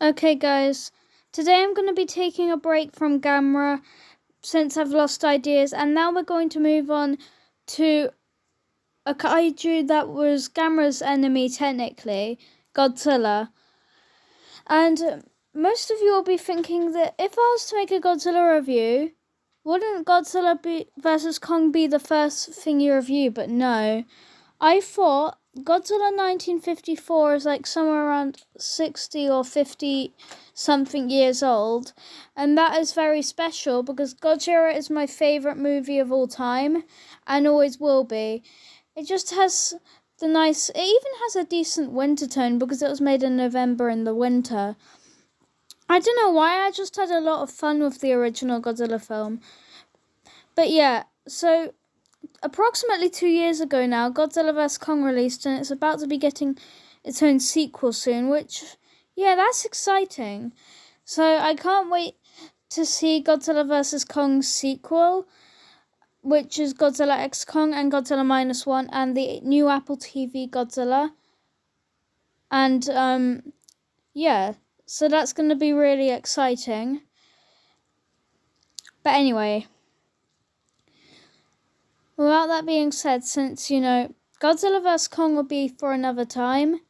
Okay, guys, today I'm going to be taking a break from Gamera since I've lost ideas, and now we're going to move on to a kaiju that was Gamera's enemy, technically, Godzilla. And most of you will be thinking that if I was to make a Godzilla review, wouldn't Godzilla vs. Kong be the first thing you review? But no. I thought Godzilla 1954 is like somewhere around 60 or 50 something years old, and that is very special because Godzilla is my favourite movie of all time and always will be. It just has it even has a decent winter tone because it was made in November in the winter. I don't know why, I just had a lot of fun with the original Godzilla film. But yeah, so approximately 2 years ago now, Godzilla vs. Kong released, and it's about to be getting its own sequel soon, which, yeah, that's exciting. So I can't wait to see Godzilla vs. Kong's sequel, which is Godzilla X Kong and Godzilla -1, and the new Apple TV Godzilla. And, yeah, so that's going to be really exciting. But anyway, without that being said, since, Godzilla vs. Kong will be for another time,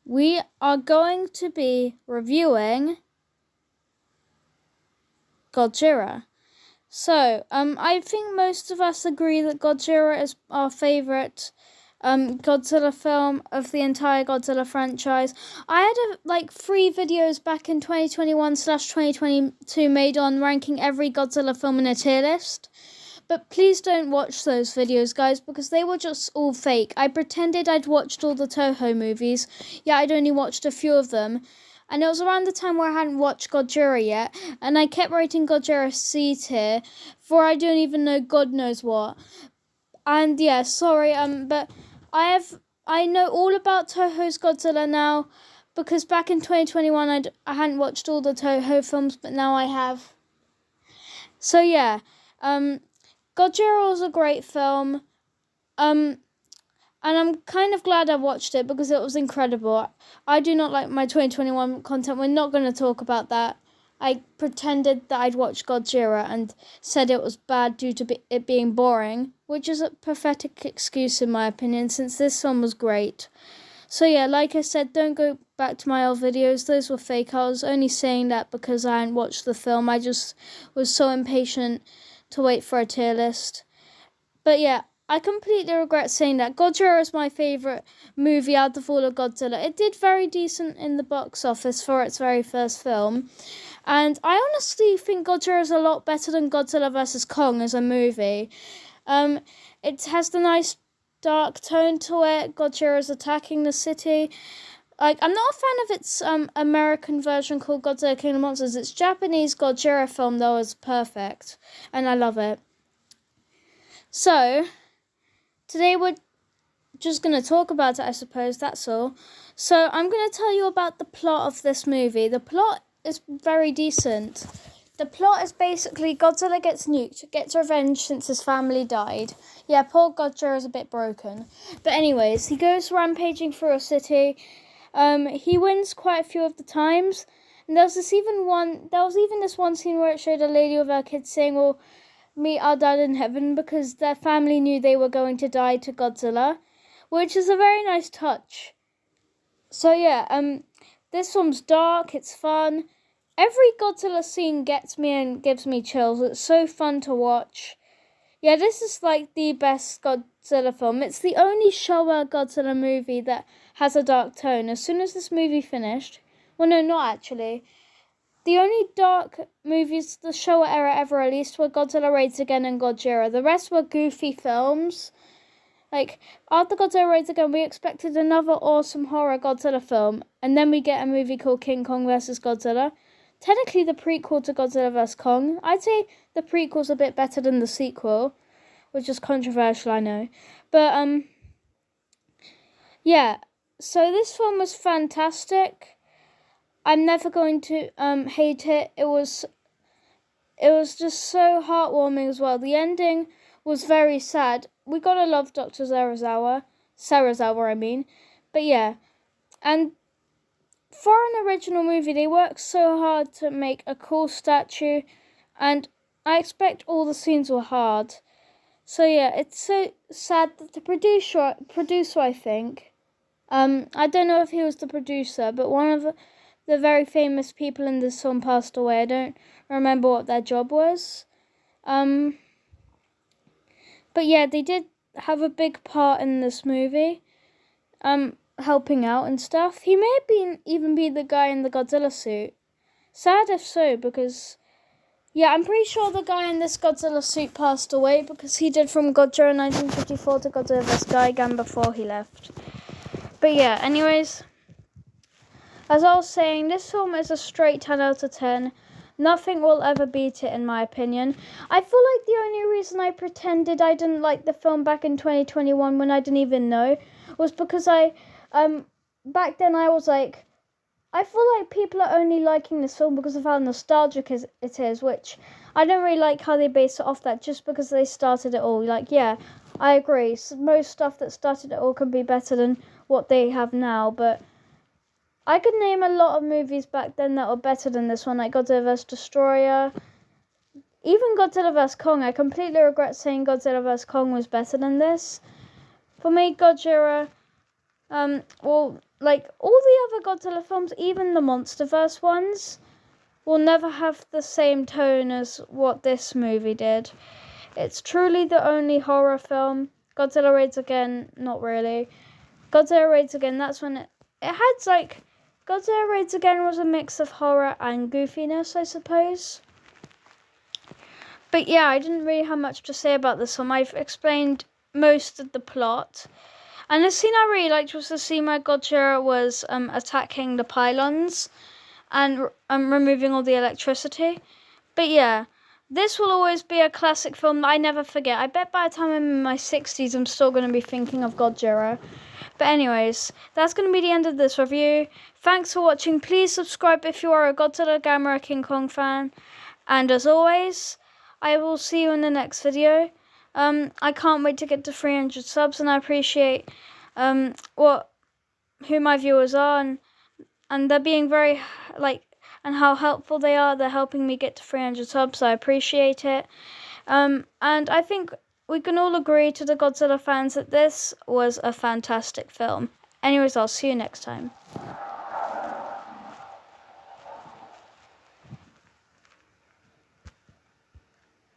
we are going to be reviewing Godzilla. So, I think most of us agree that Godzilla is our favourite Godzilla film of the entire Godzilla franchise. I had 3 videos back in 2021/2022 made on ranking every Godzilla film in a tier list. But please don't watch those videos, guys, because they were just all fake. I pretended I'd watched all the Toho movies, yet I'd only watched a few of them. And it was around the time where I hadn't watched Godzilla yet, and I kept rating Godzilla C tier, for I don't even know God knows what. And yeah, sorry, but I know all about Toho's Godzilla now, because back in 2021 I hadn't watched all the Toho films, but now I have. So yeah, Godzilla was a great film, and I'm kind of glad I watched it because it was incredible. I do not like my 2021 content. We're not going to talk about that. I pretended that I'd watched Godzilla and said it was bad due to it being boring, which is a pathetic excuse in my opinion, since this one was great. So yeah, like I said, don't go back to my old videos. Those were fake. I was only saying that because I hadn't watched the film. I just was so impatient to wait for a tier list. But yeah, I completely regret saying that. Godzilla is my favourite movie out of all of Godzilla. It did very decent in the box office for its very first film. And I honestly think Godzilla is a lot better than Godzilla vs. Kong as a movie. It has the nice dark tone to it. Godzilla is attacking the city. I'm not a fan of its American version called Godzilla King of Monsters. Its Japanese Godzilla film, though, is perfect. And I love it. So, today we're just going to talk about it, I suppose, that's all. So, I'm going to tell you about the plot of this movie. The plot is very decent. The plot is basically Godzilla gets nuked, gets revenge since his family died. Yeah, poor Godzilla is a bit broken. But anyways, he goes rampaging through a city. He wins quite a few of the times. And there was even this one scene where it showed a lady with her kids saying, well, meet our dad in heaven, because their family knew they were going to die to Godzilla, which is a very nice touch. So yeah, this one's dark, it's fun. Every Godzilla scene gets me and gives me chills. It's so fun to watch. Yeah, this is like the best Godzilla film. It's the only Showa Godzilla movie that has a dark tone. As soon as this movie finished, well no, not actually. The only dark movies the Showa era ever released were Godzilla Raids Again and Godzilla. The rest were goofy films. After Godzilla Raids Again, we expected another awesome horror Godzilla film, and then we get a movie called King Kong vs. Godzilla. Technically the prequel to Godzilla vs. Kong. I'd say the prequel's a bit better than the sequel, which is controversial, I know. But, yeah. So this film was fantastic. I'm never going to hate it. It was just so heartwarming as well. The ending was very sad. We gotta love Dr. Serizawa, I mean. But yeah, and for an original movie, they worked so hard to make a cool statue, and I expect all the scenes were hard. So yeah, it's so sad that the producer, I think, I don't know if he was the producer, but one of the very famous people in this film passed away. I don't remember what their job was. But yeah, they did have a big part in this movie, helping out and stuff. He may have even be the guy in the Godzilla suit. Sad if so, because yeah, I'm pretty sure the guy in this Godzilla suit passed away because he did from Godzilla 1954 to Godzilla vs. Gigan before he left. But yeah, anyways, as I was saying, this film is a straight 10 out of 10. Nothing will ever beat it, in my opinion. I feel like the only reason I pretended I didn't like the film back in 2021 when I didn't even know was because back then I was like, I feel like people are only liking this film because of how nostalgic it is, which I don't really like how they base it off that just because they started it all. Like, yeah, I agree. So most stuff that started it all can be better than what they have now, but I could name a lot of movies back then that were better than this one, like Godzilla vs. Destroyer. Even Godzilla vs. Kong, I completely regret saying Godzilla vs. Kong was better than this. For me, Godzilla, like all the other Godzilla films, even the MonsterVerse ones, will never have the same tone as what this movie did. It's truly the only horror film. Godzilla Raids Again, not really. Godzilla Raids Again, that's when it had like, Godzilla Raids Again was a mix of horror and goofiness, I suppose. But yeah, I didn't really have much to say about this film. I've explained most of the plot. And the scene I really liked was the scene where Godzilla was attacking the pylons and removing all the electricity. But yeah, this will always be a classic film that I never forget. I bet by the time I'm in my 60s, I'm still going to be thinking of Godzilla. But anyways, that's going to be the end of this review. Thanks for watching. Please subscribe if you are a Godzilla, Gamera, King Kong fan. And as always, I will see you in the next video. I can't wait to get to 300 subs, and I appreciate who my viewers are, and they're being very and how helpful they are. They're helping me get to 300 subs, so I appreciate it. And I think we can all agree to the Godzilla fans that this was a fantastic film. Anyways, I'll see you next time.